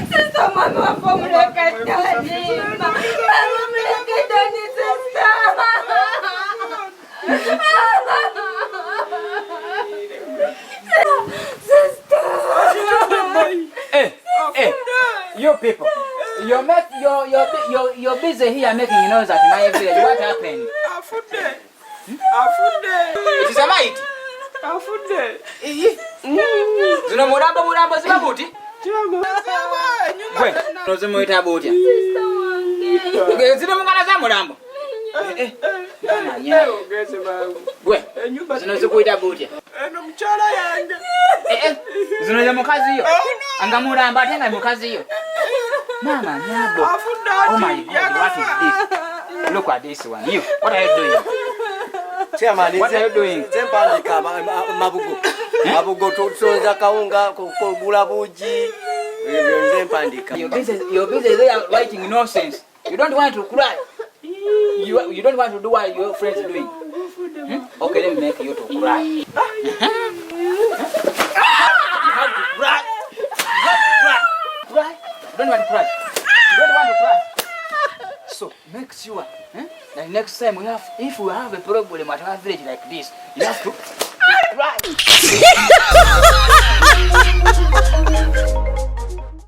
Sister, mama, famulekatani. Mama, mulekatani, sister. Sister. Hey, you people. You're busy here making noise at my village. What happened? It is a might. Zino murambo zibabuti? Gwe, noze muita buti. Sister wange. Zino mungana za murambo. Gwe, zino zikuita buti. Eno mchala yange. Zino ya mukazi yo. Anga muramba ate nga mukazi yo. Mama nyabo. Oh my God, what is this? Look at this one. You, what are you doing? What are you doing? Zempandika mabugo. Mabugo tusoza kaunga kugula buji. Zempandika. You're busy there writing nonsense. You don't want to cry. You don't want to do what your friends are doing. Okay, let me make you to cry. You have to cry. Cry. You don't want to cry. You don't want to cry. So make sure that next time if we have a problem at our village like this, you have to cry.